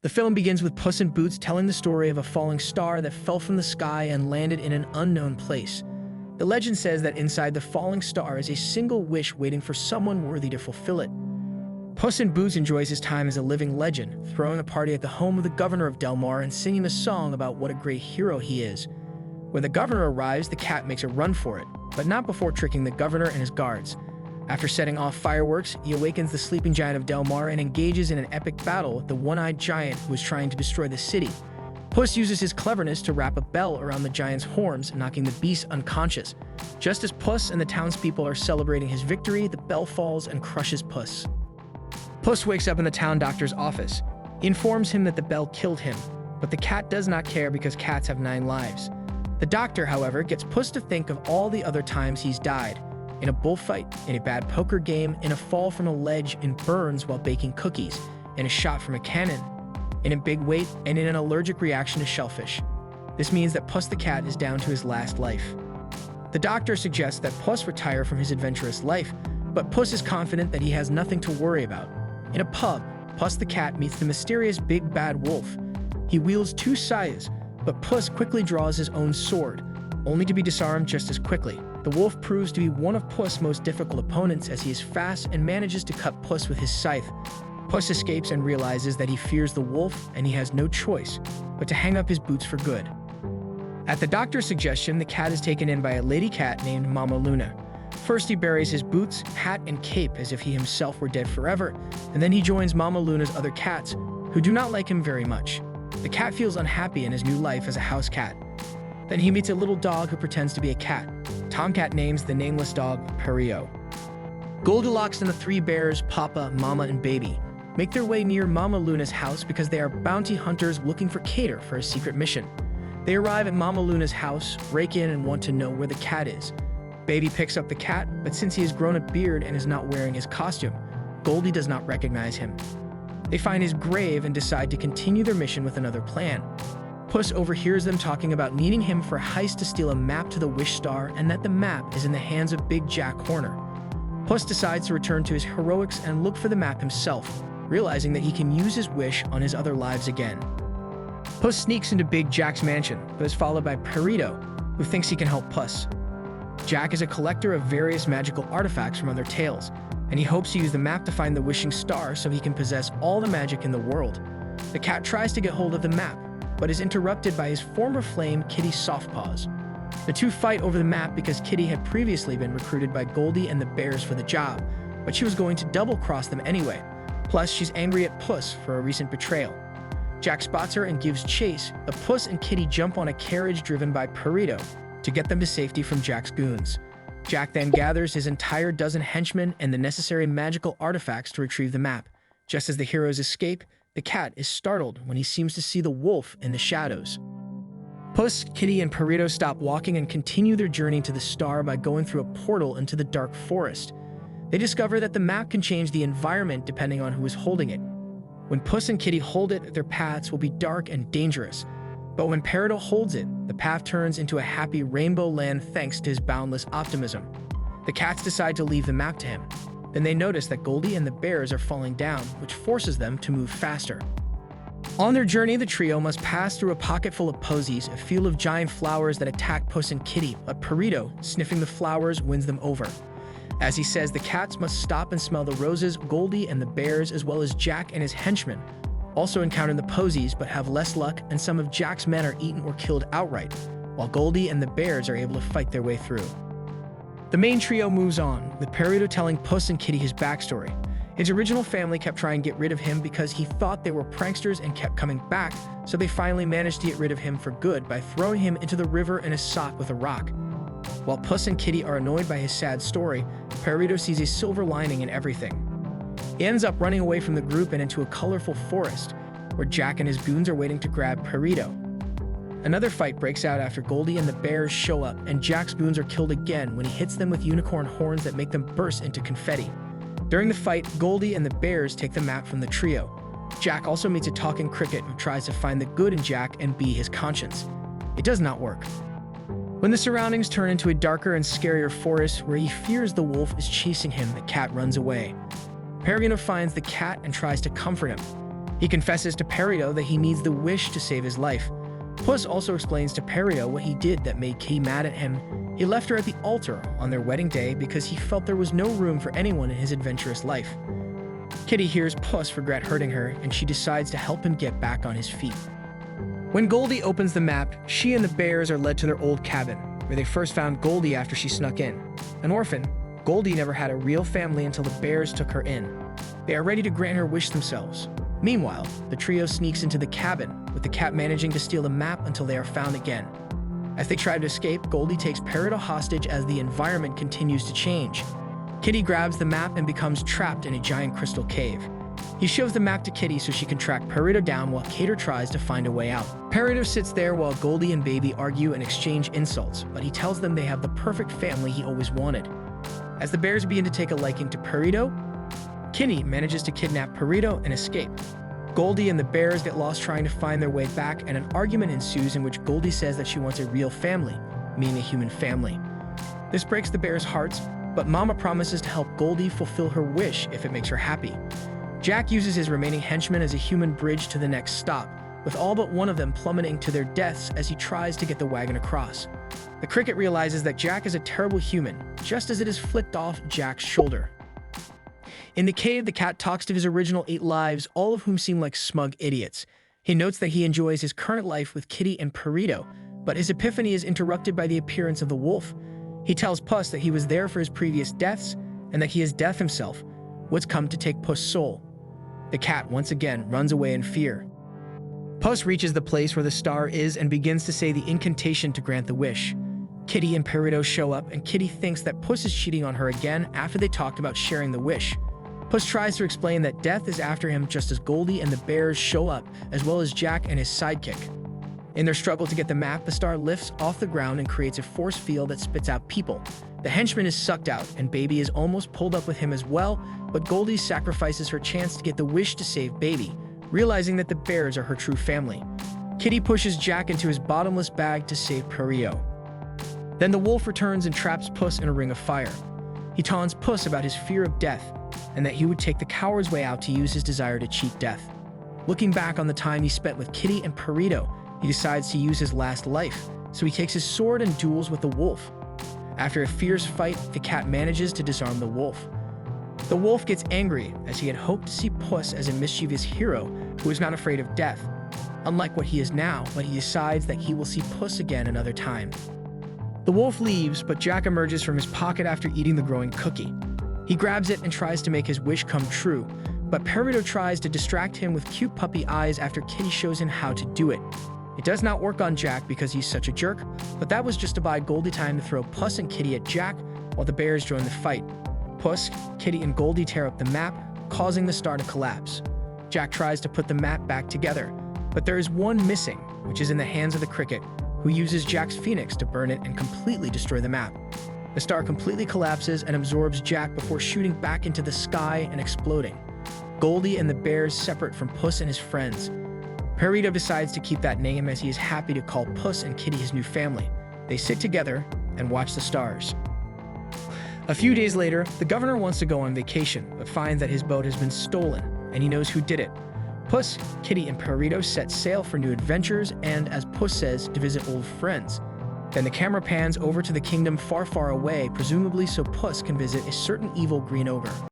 The film begins with Puss in Boots telling the story of a falling star that fell from the sky and landed in an unknown place. The legend says that inside the falling star is a single wish waiting for someone worthy to fulfill it. Puss in Boots enjoys his time as a living legend, throwing a party at the home of the governor of Del Mar and singing a song about what a great hero he is. When the governor arrives, the cat makes a run for it, but not before tricking the governor and his guards. After setting off fireworks, he awakens the sleeping giant of Del Mar and engages in an epic battle with the one-eyed giant who is trying to destroy the city. Puss uses his cleverness to wrap a bell around the giant's horns, knocking the beast unconscious. Just as Puss and the townspeople are celebrating his victory, the bell falls and crushes Puss. Puss wakes up in the town doctor's office. He informs him that the bell killed him, but the cat does not care because cats have 9 lives. The doctor, however, gets Puss to think of all the other times he's died. In a bullfight, in a bad poker game, in a fall from a ledge, in burns while baking cookies, in a shot from a cannon, in a big weight, and in an allergic reaction to shellfish. This means that Puss the cat is down to his last life. The doctor suggests that Puss retire from his adventurous life, but Puss is confident that he has nothing to worry about. In a pub, Puss the cat meets the mysterious big bad wolf. He wields 2 scythes, but Puss quickly draws his own sword, only to be disarmed just as quickly. The wolf proves to be one of Puss' most difficult opponents as he is fast and manages to cut Puss with his scythe. Puss escapes and realizes that he fears the wolf and he has no choice but to hang up his boots for good. At the doctor's suggestion, the cat is taken in by a lady cat named Mama Luna. First he buries his boots, hat, and cape as if he himself were dead forever, and then he joins Mama Luna's other cats, who do not like him very much. The cat feels unhappy in his new life as a house cat. Then he meets a little dog who pretends to be a cat. Tomcat names the nameless dog Perrault. Goldilocks and the 3 bears, Papa, Mama, and Baby, make their way near Mama Luna's house because they are bounty hunters looking for Cater for a secret mission. They arrive at Mama Luna's house, break in, and want to know where the cat is. Baby picks up the cat, but since he has grown a beard and is not wearing his costume, Goldie does not recognize him. They find his grave and decide to continue their mission with another plan. Puss overhears them talking about needing him for a heist to steal a map to the Wish Star and that the map is in the hands of Big Jack Horner. Puss decides to return to his heroics and look for the map himself, realizing that he can use his wish on his other lives again. Puss sneaks into Big Jack's mansion, but is followed by Perrault, who thinks he can help Puss. Jack is a collector of various magical artifacts from other tales, and he hopes to use the map to find the wishing star so he can possess all the magic in the world. The cat tries to get hold of the map, but is interrupted by his former flame, Kitty Softpaws. The two fight over the map because Kitty had previously been recruited by Goldie and the bears for the job, but she was going to double-cross them anyway. Plus, she's angry at Puss for a recent betrayal. Jack spots her and gives chase, but Puss and Kitty jump on a carriage driven by Perrault to get them to safety from Jack's goons. Jack then gathers his entire dozen henchmen and the necessary magical artifacts to retrieve the map. Just as the heroes escape, the cat is startled when he seems to see the wolf in the shadows. Puss, Kitty, and Perrault stop walking and continue their journey to the star by going through a portal into the dark forest. They discover that the map can change the environment depending on who is holding it. When Puss and Kitty hold it, their paths will be dark and dangerous. But when Perrault holds it, the path turns into a happy rainbow land thanks to his boundless optimism. The cats decide to leave the map to him. Then they notice that Goldie and the bears are falling down, which forces them to move faster. On their journey, the trio must pass through a pocket full of posies, a field of giant flowers that attack Puss and Kitty, but Perrault, sniffing the flowers, wins them over. As he says, the cats must stop and smell the roses. Goldie and the bears, as well as Jack and his henchmen, also encounter the posies but have less luck, and some of Jack's men are eaten or killed outright, while Goldie and the bears are able to fight their way through. The main trio moves on, with Perrault telling Puss and Kitty his backstory. His original family kept trying to get rid of him because he thought they were pranksters and kept coming back, so they finally managed to get rid of him for good by throwing him into the river in a sock with a rock. While Puss and Kitty are annoyed by his sad story, Perrault sees a silver lining in everything. He ends up running away from the group and into a colorful forest, where Jack and his goons are waiting to grab Perrault. Another fight breaks out after Goldie and the bears show up, and Jack's goons are killed again when he hits them with unicorn horns that make them burst into confetti. During the fight, Goldie and the bears take the map from the trio. Jack also meets a talking cricket who tries to find the good in Jack and be his conscience. It does not work. When the surroundings turn into a darker and scarier forest where he fears the wolf is chasing him, the cat runs away. Perrault finds the cat and tries to comfort him. He confesses to Perrault that he needs the wish to save his life. Puss also explains to Perrault what he did that made Kitty mad at him. He left her at the altar on their wedding day because he felt there was no room for anyone in his adventurous life. Kitty hears Puss regret hurting her, and she decides to help him get back on his feet. When Goldie opens the map, she and the bears are led to their old cabin, where they first found Goldie after she snuck in. An orphan, Goldie never had a real family until the bears took her in. They are ready to grant her wish themselves. Meanwhile, the trio sneaks into the cabin, with the cat managing to steal the map until they are found again. As they try to escape, Goldie takes Perrault hostage as the environment continues to change. Kitty grabs the map and becomes trapped in a giant crystal cave. He shows the map to Kitty so she can track Perrault down while Kater tries to find a way out. Perrault sits there while Goldie and Baby argue and exchange insults, but he tells them they have the perfect family he always wanted. As the bears begin to take a liking to Perrault, Kitty manages to kidnap Perrault and escape. Goldie and the bears get lost trying to find their way back, and an argument ensues in which Goldie says that she wants a real family, meaning a human family. This breaks the bears' hearts, but Mama promises to help Goldie fulfill her wish if it makes her happy. Jack uses his remaining henchmen as a human bridge to the next stop, with all but one of them plummeting to their deaths as he tries to get the wagon across. The cricket realizes that Jack is a terrible human, just as it is flicked off Jack's shoulder. In the cave, the cat talks to his original 8 lives, all of whom seem like smug idiots. He notes that he enjoys his current life with Kitty and Perrault, but his epiphany is interrupted by the appearance of the wolf. He tells Puss that he was there for his previous deaths, and that he is death himself, what's come to take Puss' soul. The cat once again runs away in fear. Puss reaches the place where the star is and begins to say the incantation to grant the wish. Kitty and Perrault show up, and Kitty thinks that Puss is cheating on her again after they talked about sharing the wish. Puss tries to explain that death is after him just as Goldie and the bears show up, as well as Jack and his sidekick. In their struggle to get the map, the star lifts off the ground and creates a force field that spits out people. The henchman is sucked out, and Baby is almost pulled up with him as well, but Goldie sacrifices her chance to get the wish to save Baby, realizing that the bears are her true family. Kitty pushes Jack into his bottomless bag to save Perrault. Then the wolf returns and traps Puss in a ring of fire. He taunts Puss about his fear of death, and that he would take the coward's way out to use his desire to cheat death. Looking back on the time he spent with Kitty and Perrault, he decides to use his last life, so he takes his sword and duels with the wolf. After a fierce fight, the cat manages to disarm the wolf. The wolf gets angry, as he had hoped to see Puss as a mischievous hero who is not afraid of death, unlike what he is now, but he decides that he will see Puss again another time. The wolf leaves, but Jack emerges from his pocket after eating the growing cookie. He grabs it and tries to make his wish come true, but Perrault tries to distract him with cute puppy eyes after Kitty shows him how to do it. It does not work on Jack because he's such a jerk, but that was just to buy Goldie time to throw Puss and Kitty at Jack while the bears join the fight. Puss, Kitty, and Goldie tear up the map, causing the star to collapse. Jack tries to put the map back together, but there is one missing, which is in the hands of the cricket, who uses Jack's phoenix to burn it and completely destroy the map. The star completely collapses and absorbs Jack before shooting back into the sky and exploding. Goldie and the bears separate from Puss and his friends. Perrault decides to keep that name as he is happy to call Puss and Kitty his new family. They sit together and watch the stars. A few days later, the governor wants to go on vacation, but finds that his boat has been stolen, and he knows who did it. Puss, Kitty, and Perrault set sail for new adventures and, as Puss says, to visit old friends. Then the camera pans over to the kingdom far, far away, presumably so Puss can visit a certain evil green ogre.